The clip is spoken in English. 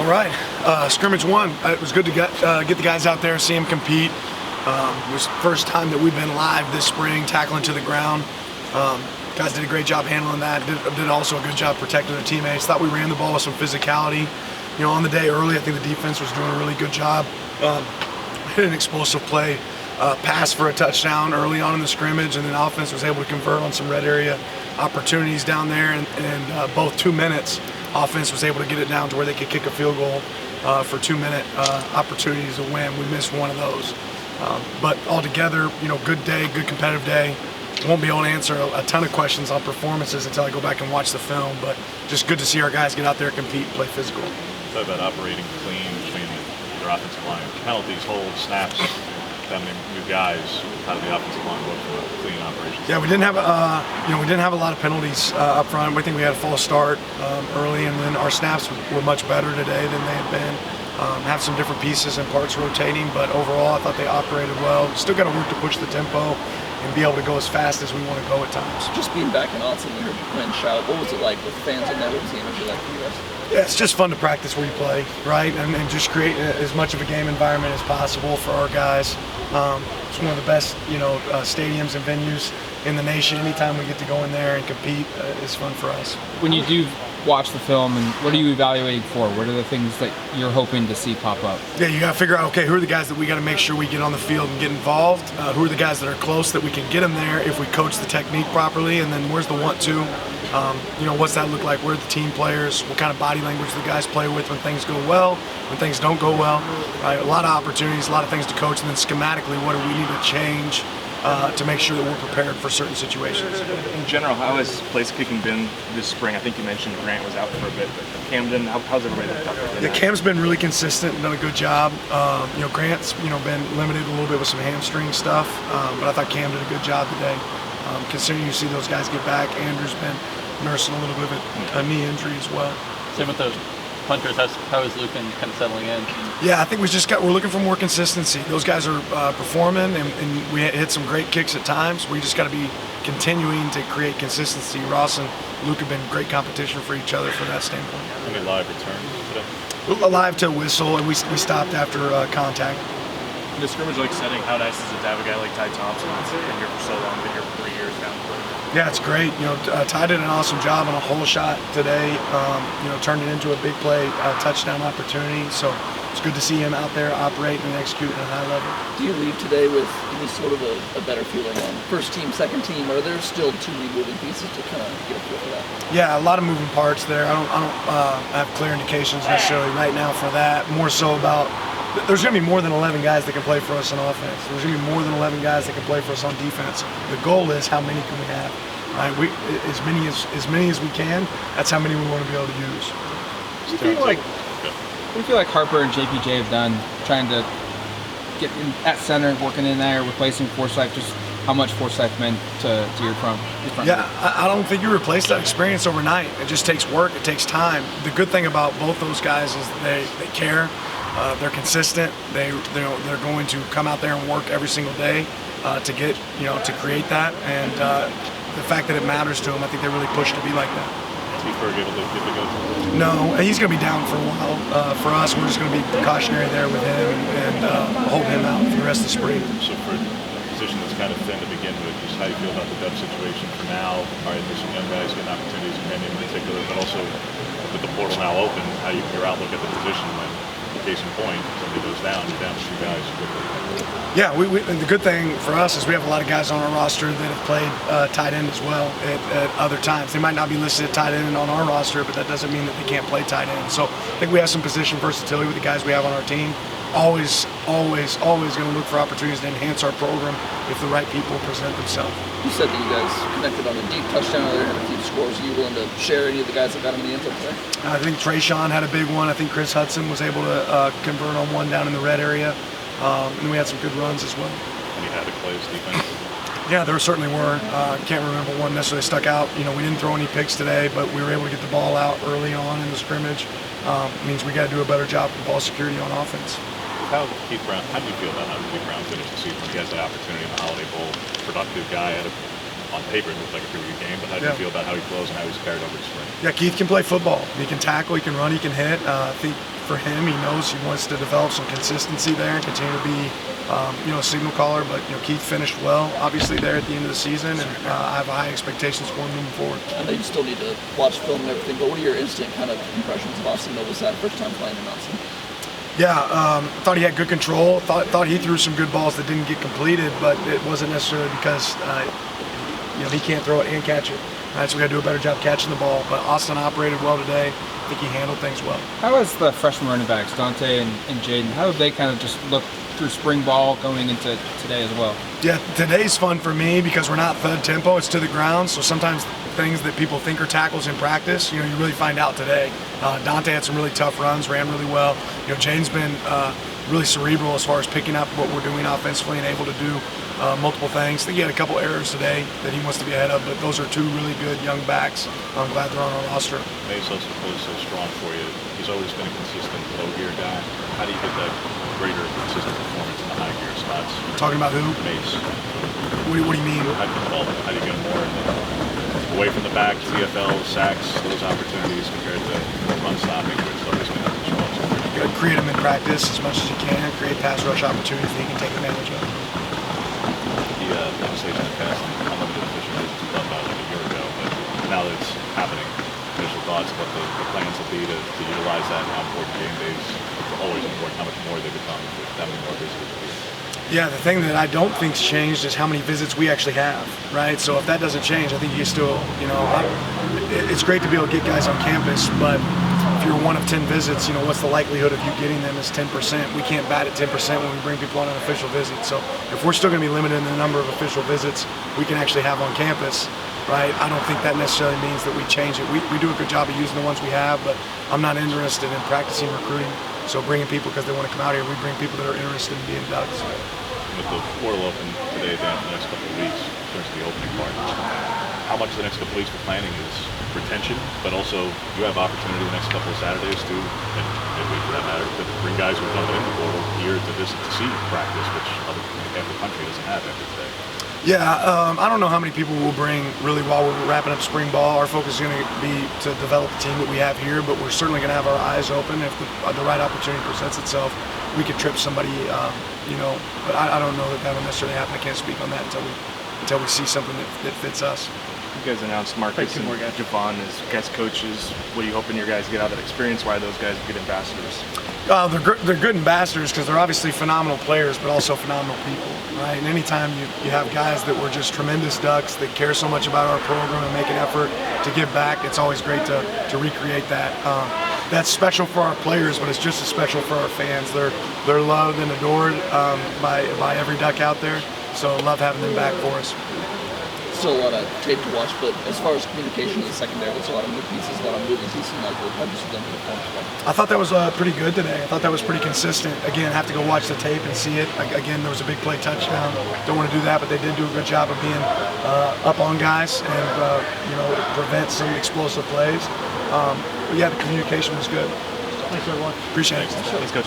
All right, scrimmage one. It was good to get the guys out there, see them compete. It was the first time that we've been live this spring, tackling to the ground. Guys did a great job handling that. Did also a good job protecting their teammates. Thought we ran the ball with some physicality. You know, on the day early, I think the defense was doing a really good job. Hit an explosive play, pass for a touchdown early on in the scrimmage, and then offense was able to convert on some red area opportunities down there. And both 2 minutes, offense was able to get it down to where they could kick a field goal for 2-minute opportunities to win. We missed one of those. But altogether, you know, good day, good competitive day. Won't be able to answer a ton of questions on performances until I go back and watch the film, but just good to see our guys get out there, compete, play physical. Talk about operating clean between their offensive line. Penalties, holds, snaps, that many new guys. How did the offensive line look for a clean operation? Yeah, we didn't have a lot of penalties up front. I think we had a false start early, and then our snaps were much better today than they had been. Have some different pieces and parts rotating, but overall I thought they operated well. Still got to work to push the tempo and be able to go as fast as we want to go at times. Just being back in Austin, we heard Quinn shout. What was it like with fans in there? What was the energy like for you guys? Yeah, it's just fun to practice where you play, right? And just create as much of a game environment as possible for our guys. It's one of the best, stadiums and venues in the nation. Anytime we get to go in there and compete, it's fun for us. When you do watch the film, and what are you evaluating for? What are the things that you're hoping to see pop up? Yeah, you got to figure out, okay, who are the guys that we got to make sure we get on the field and get involved? Who are the guys that are close that we can get them there if we coach the technique properly? And then where's the want-to? What's that look like? Where are the team players? What kind of body language the guys play with when things go well, when things don't go well? Right? A lot of opportunities, a lot of things to coach, and then schematically, what do we need to change to make sure that we're prepared for certain situations? In general, how has place kicking been this spring? I think you mentioned Grant was out for a bit, but Camden, how's everybody looked up? Yeah, Cam's been really consistent and done a good job. Grant's been limited a little bit with some hamstring stuff, but I thought Cam did a good job today. Considering you see those guys get back, Andrew's been nursing a little bit of a knee injury as well. Same with those punters. How is Lucan kind of settling in? Yeah, I think we're looking for more consistency. Those guys are performing, and we hit some great kicks at times. We just got to be continuing to create consistency. Ross and Luke have been great competition for each other from that standpoint. Any live returns today? Alive to a whistle, and we stopped after contact. In a scrimmage-like setting, how nice is it to have a guy like Ty Thompson that's been here for so long, been here for 3 years now? Yeah, it's great. Ty did an awesome job on a hole shot today. Turned it into a big play, touchdown opportunity. So it's good to see him out there operating and executing at a high level. Do you leave today with any sort of a better feeling on first team, second team? Or are there still too many moving pieces to kind of get a feel for that? Yeah, a lot of moving parts there. I don't have clear indications necessarily right now for that. More so about there's going to be more than 11 guys that can play for us on offense. There's going to be more than 11 guys that can play for us on defense. The goal is how many can we have? Right? As many as we can. That's how many we want to be able to use. What do you feel like Harper and JPJ have done, trying to get in at center, working in there, replacing Forsyth? Just how much Forsyth meant to your front? Yeah, I don't think you replace that experience overnight. It just takes work. It takes time. The good thing about both those guys is they care. They're consistent. They're going to come out there and work every single day to get to create that. And the fact that it matters to them, I think they really push to be like that. Is he able to get the go? No, he's going to be down for a while. For us, we're just going to be precautionary there with him and hold him out for the rest of the spring. So for a position that's kind of thin to begin with, just how do you feel about the depth situation for now? All right, there's some young guys getting opportunities, Kenny in particular, but also with the portal now open, how your outlook at the position when, case in point, somebody goes down, you're down to 2 guys quickly. Yeah, and the good thing for us is we have a lot of guys on our roster that have played tight end as well at other times. They might not be listed at tight end on our roster, but that doesn't mean that they can't play tight end. So I think we have some position versatility with the guys we have on our team. Always going to look for opportunities to enhance our program if the right people present themselves. You said that you guys connected on a deep touchdown there, had a few scores. Are you willing to share any of the guys that got him in the end zone today? I think Trayshawn had a big one. I think Chris Hudson was able to convert on one down in the red area. And we had some good runs as well. Any havoc plays defensively? Yeah, there certainly were. Can't remember one necessarily stuck out. We didn't throw any picks today, but we were able to get the ball out early on in the scrimmage. Means we got to do a better job of ball security on offense. How do you feel about how Keith Brown finished the season? He has that opportunity in the Holiday Bowl. Productive guy. On paper, it looked like a pretty good game, but how do you feel about how he flows and how he's carried over the spring? Yeah, Keith can play football. He can tackle, he can run, he can hit. I think for him. He knows he wants to develop some consistency there and continue to be, a signal caller. But Keith finished well, obviously, there at the end of the season, and I have high expectations for him moving forward. I know you still need to watch film and everything, but what are your instant kind of impressions of Austin Novosad first time playing in Austin? Yeah, thought he had good control. Thought he threw some good balls that didn't get completed, but it wasn't necessarily because he can't throw it and catch it. Right, so we got to do a better job catching the ball. But Austin operated well today. I think he handled things well. How is the freshman running backs, Dante and Jaden? How have they kind of just looked through spring ball going into today as well? Yeah, today's fun for me because we're not thud tempo, it's to the ground. So sometimes things that people think are tackles in practice, you really find out today. Dante had some really tough runs, ran really well. Jaden's been really cerebral as far as picking up what we're doing offensively and able to do multiple things. I think he had a couple errors today that he wants to be ahead of, but those are two really good young backs. I'm glad they're on our roster. Mace also plays so strong for you. He's always been a consistent low gear guy. How do you get that greater consistent performance in the high gear spots? Talking about who? Mace. What do you mean? How do you get more away from the back, CFL, sacks, those opportunities compared to run stopping, which is always going to show up so pretty good. Create them in practice as much as you can. Create pass rush opportunities that he can take advantage of. The legislation that passed on unlimited official visits was done about like a year ago, but now that it's happening, initial thoughts about the plans will be to utilize that and how important game days are always important, how much more they become with that many more visitors a week. Yeah, the thing that I don't think's changed is how many visits we actually have, right? So if that doesn't change, I think you can still, it's great to be able to get guys on campus, but if you're one of 10 visits, what's the likelihood of you getting them is 10%. We can't bat at 10% when we bring people on an official visit. So if we're still going to be limited in the number of official visits we can actually have on campus, right, I don't think that necessarily means that we change it. We do a good job of using the ones we have, but I'm not interested in practicing recruiting. So bringing people because they want to come out here, we bring people that are interested in being Ducks. With the portal open today, Dan, for the next couple of weeks, in terms of the opening part, how much of the next couple of weeks for planning is retention, but also you have opportunity the next couple of Saturdays too, and midweek for that matter, to bring guys who are dumping in the portal here to visit to see practice, which half the country doesn't have after today. Yeah, I don't know how many people we'll bring really while we're wrapping up spring ball. Our focus is going to be to develop the team that we have here, but we're certainly going to have our eyes open. If the right opportunity presents itself, we could trip somebody, but I don't know that will necessarily happen. I can't speak on that until we see something that fits us. You guys announced Marcus and Javon as guest coaches. What are you hoping your guys get out of that experience? Why are those guys good ambassadors? They're good ambassadors because they're obviously phenomenal players, but also phenomenal people, right? And anytime you have guys that were just tremendous Ducks that care so much about our program and make an effort to give back, it's always great to recreate that. That's special for our players, but it's just as special for our fans. They're loved and adored by every Duck out there, so love having them back for us. Still a lot of tape to watch, but as far as communication in the secondary, there's a lot of new pieces, a lot of moving pieces, and like how just them perform. I thought that was pretty good today. I thought that was pretty consistent. Again, have to go watch the tape and see it. Again, there was a big play touchdown. Don't want to do that, but they did do a good job of being up on guys and prevent some explosive plays. But yeah, the communication was good. Thanks, everyone. Appreciate it. Thanks, Coach.